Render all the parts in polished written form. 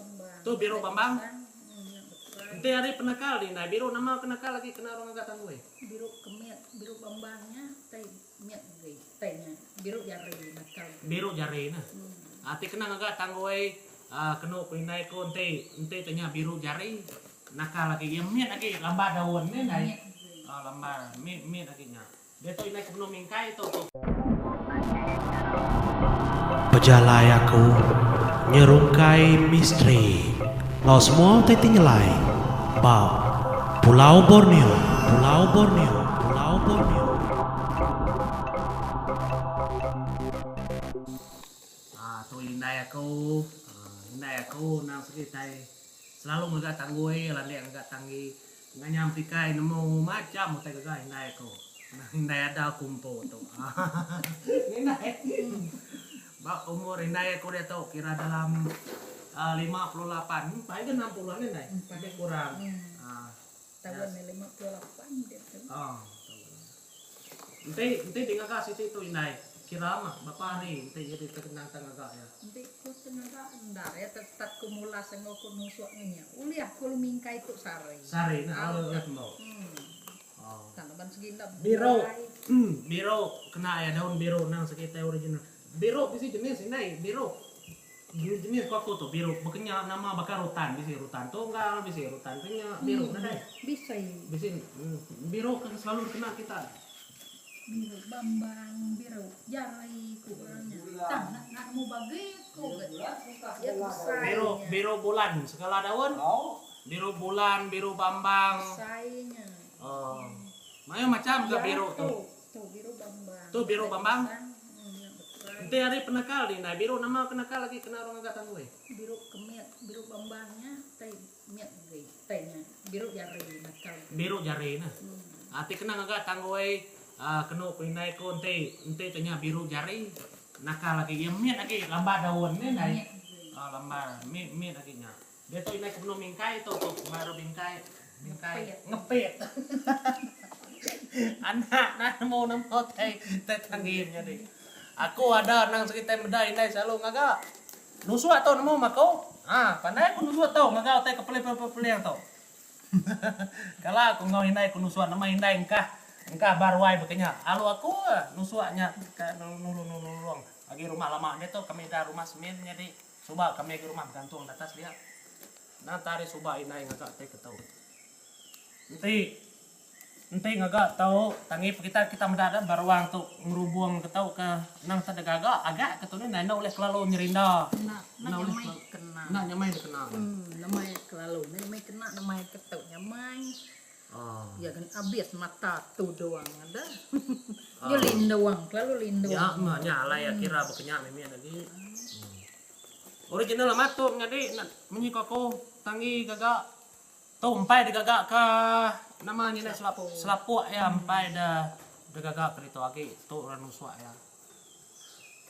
Bambang. Tuh Biro Bambang. Yang Ente hari penakal nih, nah Biro nama kenakal lagi kena orang agak tangguh. Biro kemiat, Biro Bambangnya teh miat gue, tehnya Biro jari nakal. Biro jari nah. Ati kena agak tangguh kena pinai ko ente tanya Biro jari nakal lagi yang miat lagi lambat daun nih nah. Lambat miat lagi nya. Dia tuh inai kuno mingkai tuh. Pejalai aku nyerungkai misteri lo semua teti nyelai bab Pulau Borneo, Pulau Borneo, Pulau Borneo. Tuh inai aku nang sekitai selalu ngagak tangguh lali ngagak tanggi nggak nyampi kai nemu macam mau tega inai aku. Nah inai ada kumpul tuh. Inai. Bak umur inai aku dia tahu kira dalam 58, paling kan 60-an inai, lebih kurang. Tahun 58 dia tuh. Ente dengan kasih itu inai, kira mah bapak hari ente jadi terkenang tengah ya. Ente ku tenaga ndar ya tetap kumula senggo ku nusuknya. Uliah ku mingkai itu sari. Sari nah lihat mau. Tanaman segini Biro kena ya daun biro nang sekitar original. Biro bisi jenis inai biro. Jenis kok tuh biro makanya nama bakar rutan bisi rutan tuh enggak bisi rutan punya biro nah bisa bisi biro kan selalu kena kita. Biro Bambang, Biro jari ku orangnya. Tah nak mau bagi ku Biro bulan segala daun. Biro bulan, biro Bambang. Sainya. Macam ke biro tuh. Tuh Biro Bambang. Tuh Biro Bambang. Ente hari penakal nih, nah Biro nama kenakal lagi kena orang agak tangguh. Biro kemiat, Biro Bambangnya teh miat gue, tehnya Biro jari nakal. Biro jari nah. Ati kena agak tangguh kena pinai ko ente tanya Biro jari nakal lagi yang miat lagi lambat daun nih nah. Lambat miat lagi nya. Dia tuh inai kuno mingkai tuh baru mingkai ngepet. Anak nah mau nempot teh tanggimnya deh. Aku ada nang sekitar beda inai selalu ngagak nusuk atau nemu mako pandai aku nusuk tau ngagak teh kepelih tau. Kalau aku ngau inai aku nusuk nama inai engkah barwai bekenya alu aku nusuknya ke nulung lagi rumah lama dia tuh kami ada rumah semen jadi coba kami ke rumah gantung atas dia nah tari coba inai ngagak teh ketau Ente ngagak tahu tangi kita mendadak baruang tuh ngerubung ketau ke nang sadagaga agak ketunya nana oleh kelalu nyerinda. Nyamai kena. Namai kelalu, namai kena, namai ketau nyamai. Ya kan abis mata tuh doang ada. Dia lindoang, kelalu lindoang. Ya mah nyala ya kira bekenya mimi lagi. Original mah tuh ngadi menyikoko tangi gagak tuh empai digagak ke namanya nih selapuk ya empai dah gagak ke itu lagi tuh orang nusuk ya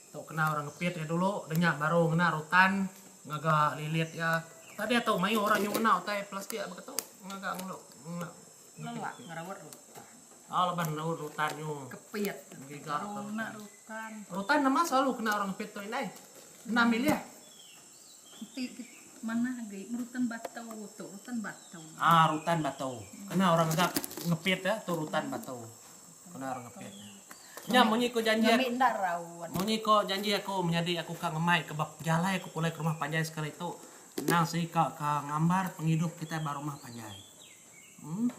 tuh kena orang ngepit ya dulu denyak baru kena rutan ngagak lilit ya tadi atau mayu orang yang kena teh plastik apa tuh ngagak ngeluk Lelak ngarawat rutan. Leban rutan nyu Kepit. gigak Rutan nama selalu kena orang ngepit tuh ini 6 miliar mana gue rutan batau tuh rutan batau rutan batau kena orang agak ngepit ya tuh rutan batau kena orang ngepit nya munyi ko janji aku menjadi aku kang ngemai ke bab jalai aku pulai ke rumah panjai sekali itu nang si ka ngambar penghidup kita baru rumah panjai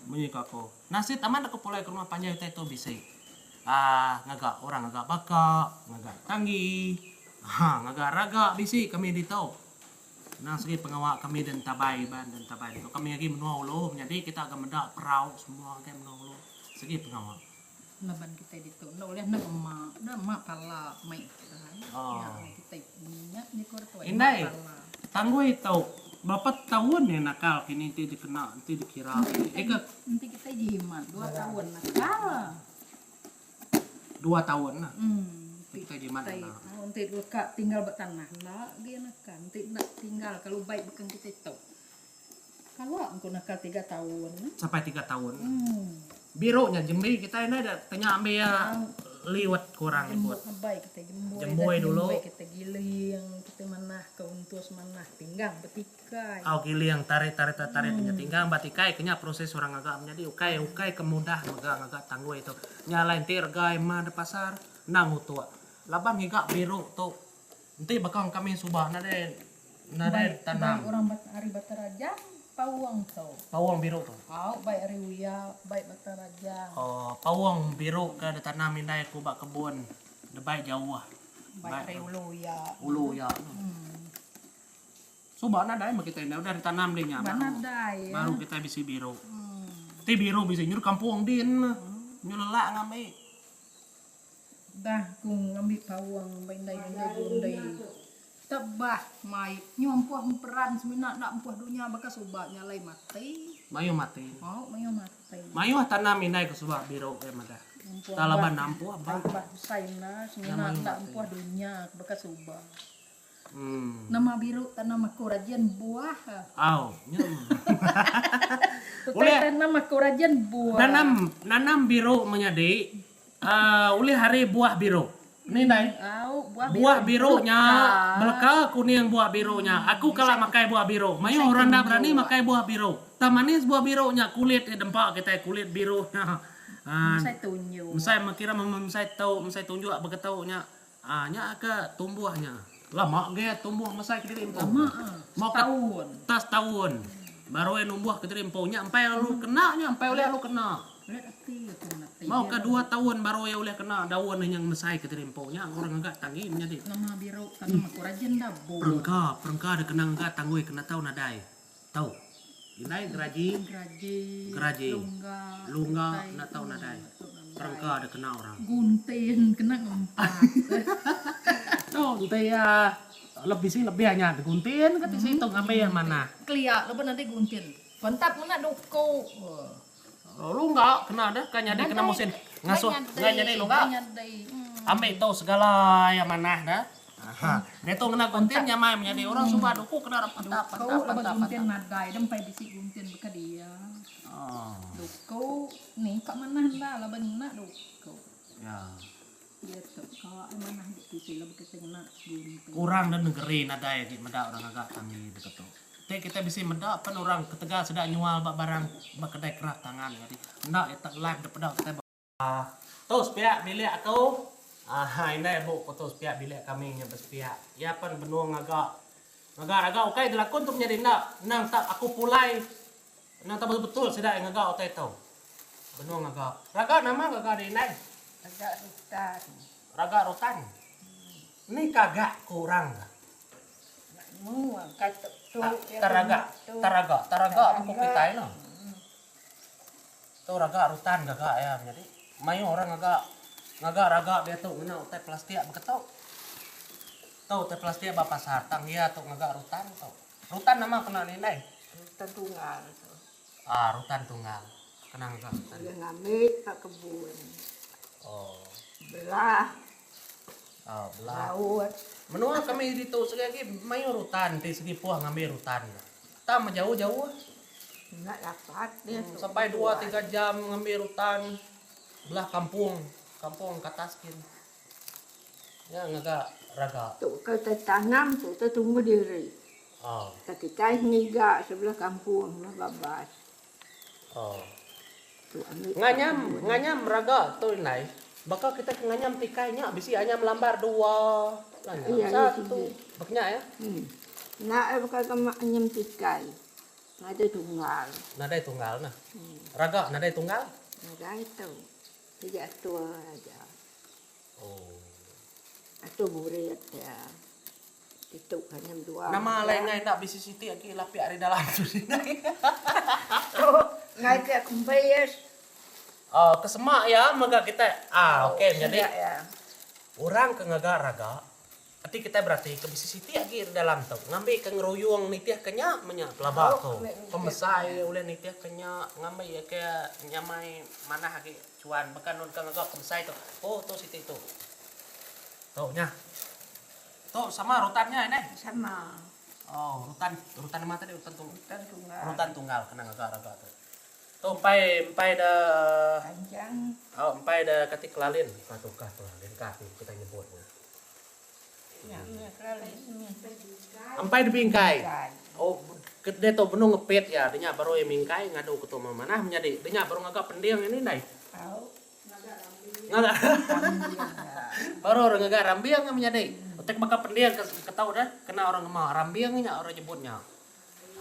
munyi ko aku nasi taman aku pulai ke rumah panjai itu bisa ngagak orang ngagak baka ngagak tanggi ngagak raga bisi kami ditau nah segi pengawal kami dan tabai itu kami lagi menolong jadi kita agak mendak perahu semua kayak menolong segi pengawal laban kita itu oleh nama pala mai kita minyak ni korto indai tangguh itu bapak tahun ya nakal kini nanti dikena nanti dikira nanti kita jimat 2 tahun nakal 2 tahun nah kita jimat nanti kak tinggal bertanah lah dia nakal nanti nak tinggal kalau baik bukan kita tahu kalau aku nakal 3 tahun sampai 3 tahun bironya jembi kita ini ada tanya ambil ya liwet kurang jembut buat. baik kita jembut Jembui dulu. kita giling kita manah keuntus manah pinggang betikai Au kili yang tarik punya tinggang batikai kenya proses orang agak menjadi ukai kemudah agak tangguh itu nyalain tirgai mah di pasar nang tua laban higa biru tuh nanti bakal kami subah nade tanam orang hari bataraja pawang tau pawang biru tuh. kau baik hari uya baik bataraja Oh, pawang biru ke tanam indai kubak kebun debai jauh. baik hari Ulu ya. Subah nada mah kita ini udah ditanam deh nya. mana dai ya Baru kita bisi biru. Ti biru bisa nyur kampung din. Nyur lelak ngami. dah kung ngambil pawang bandai tebah mai nyompoh peran semina nak empuh dunia bekas ubah nyalai mati Mayu mati. mau mayo mati Mayu tanam indai ke subah biru ke mada. Talaban nampu apa? bah saina semina Nama nak mati. empuh dunia bekas ubah Hmm. nama biru tanam kurajan buah Au, nyum. Tutai tanam kurajan buah Nanam biru menyadi. Uli hari buah biru. Ini dai. au Buah birunya, belaka kuning buah birunya. Aku kalah makai buah biru. Mayu orang dah berani makai buah biru. Tak manis buah birunya, kulit dempak kita kulit birunya. saya tunjuk Saya makira saya tunjuk begetaunya. Nya ke tumbuhnya. Lama ge tumbuh masai ke diri empau. lama Mau ke tahun tas tahun. Baru numbuh ke diri empau nya sampai lu kena nya, sampai oleh lu kena. lihat hati nanti Mau ke 2 tahun baru ya oleh kena daun yang masai ke diri empau nya. Orang enggak tanginnya di. nama biru tanam kurajan dah buah Perengka ada kenang enggak tangguh kena tahu nadai. Tahu. Inai geraji, Geraji. Lungga nak tahu nadai. Perengka ada kena orang. gunting kena empat Tuh, ente ya lebih hanya diguntin ke situ ngambil yang mana? keliak lepas nanti gunting bentak mana duku Oh, lu enggak kena ada kayaknya dia kena musim ngasuh enggak jadi lu enggak ambil itu segala yang mana dah. Aha. Dia tuh kena guntin nya mah menjadi orang suka duku kena kau lepas gunting nadai dempai bisi gunting beka dia Oh, duku nih kak mana lah lepas nak duku ya. gitu kalau mana bisi lepas kita kena gunting Kurang dan negeri nada ya di meda orang agak kami begitu. Teh kita bisa meda kan orang ketega sedang nyual barang kedai kerak tangan jadi ndak eta live daripada kita. Tos pihak bilik aku. Ini bu foto pihak bilik kami nya pihak. Ya pan benua agak oke dilakon untuk menjadi nang tak aku pulai nang tak betul sedang agak oke tau. Benua agak. Raga nama agak di nai. agak rutan Raga rotan. Ini kagak kurang. mu kata Taraga aku kita no. Tuh raga rutan gagak ya jadi mayu orang agak raga dia tuh ngena teh plastik beketok. Tuh teh plastik bapak sartang ya tuh ngagak rutan tuh. Rutan nama kena nilai. rutan tunggal Rutan tunggal. Kena ngagak rutan. dia ngambil ke kebun Oh. belah Belah. laut Menua kami di tuh segi mayu rutan di segi puah ngambil rutan. Tak jauh-jauh. nggak dapat dia Sampai 2-3 jam ngambil rutan belah kampung Kataskin ya ngagak raga Tuh kita tanam tuh kita tunggu diri. oh Kita ngiga sebelah kampung lah babas. Tuh ambil. nganyam raga tuh nai bakal kita nganyam tikainya bisi anyam lambar 2 Iya, 1 iya. baknya ya Nah, bakal kemak nyem tikai. Ada tunggal. nadai tunggal nah raga nadai tunggal Ada itu. Tidak tua aja. oh Atau buret ya. Itu kan yang dua. nama lain ngai nak bisi siti lagi lapi ari dalam tuh Oh, ngai ke kumpayes. kesemak ya maka kita oke jadi ya. orang ke ngagak raga Ati kita berarti ke bisi siti lagi di dalam tuh ngambil ke ngeruyung nitiah kenya menya pelaba tuh pemesai oleh nitiah kenya ngambil ya kayak nyamai mana lagi cuan bahkan non kang agak pemesai tuh tuh siti tuh nya tuh sama rutannya ini Sama. rutan mana tadi rutan Hutan tunggal. rutan tunggal kena agak raga tuh Tuh empai dah. Panjang. Oh, empai dah katik kelalin. Patukah kelalin kaki kita nyebutnya. Ya, kalau ini Empai di bingkai. kan. Oh, gede tuh benung ngepet ya. Dinya baru yang mingkai ngadu ke tuma mana menjadi. Dinya baru ngagak pendiang ini nai. Tahu. Ngagak. Baru orang ngagak rambiang menjadi. Otek bakal pendiang ketahu dah. Kena orang mau rambiangnya orang nyebutnya.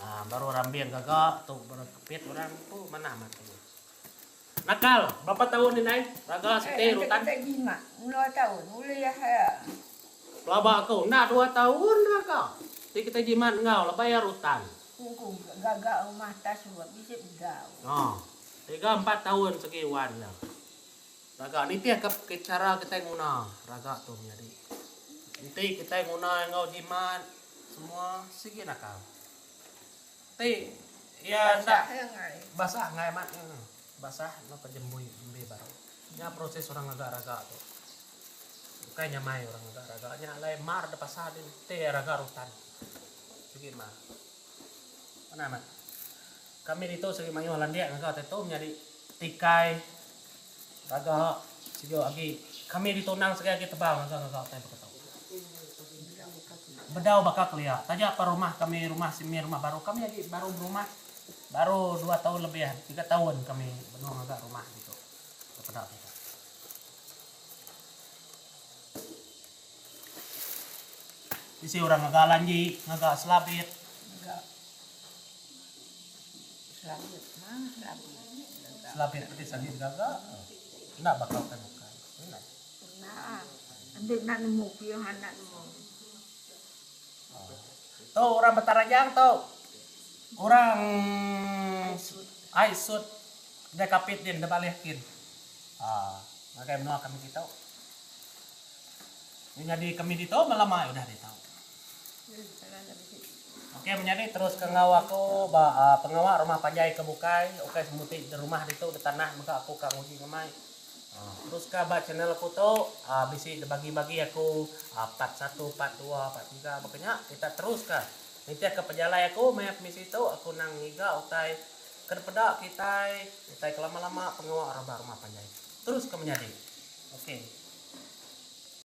Ah, baru rambiang gagak tuh baru kepet orang tuh mana mati. Nakal, berapa tahun ini nai? Raga setir rutan. Kita gimana? 2 tahun. Boleh ya. Laba kau, nak 2 tahun raga. Jadi kita jimat ngau, lah bayar rutan. Kungkung gagak rumah tas buat bisa gau. Oh, 3-4 tahun sekiwan ya. Raga, ini tiap cara kita guna raga tuh jadi. Nanti kita guna ngau jimat semua segi nakal. Nanti ya ndak basah ngai mat. Basah no kejembui jembe baru. Ya proses orang agak raga tuh. Kayaknya mai orang agak raga. Nya lemar de pasadin teh raga rutan. Segi mah. Mana mat? Kami itu segi mayo Hollandia ngagak teh tuh nyari tikai raga sigo agi. Kami ditonang segi agi tebal ngagak teh begitu. Bedau bakal lihat. Tanya apa rumah kami rumah simi rumah baru kami lagi baru rumah baru 2 tahun lebih 3 tahun kami benung agak rumah gitu. Kepada kita. Isi orang agak lanji, agak selabit. Enggak. Selabit mah selabit. Selabit seperti sagit gagak. Enggak bakal temukan. Enggak. Nah, ambil nak nemu pion anak nemu. Tuh orang Betarajang tuh. Orang Aisut dekapit din debalekin. Ah, makanya menua kami kita. Ini jadi kami dito malama udah ditahu. Oke menjadi terus ke ngawaku pengawa rumah panjai kebukai. Oke semuti di rumah itu di tanah maka aku kang uji ngemai. Terus ke channel aku tuh bisi bagi-bagi aku part 1, part 2, part 3 makanya kita terus kan. Nanti ke pejalai aku map misi itu aku nang ngiga utai kerpedak kita kelama-lama pengawa rumah panjai. Terus ke menjadi. Oke.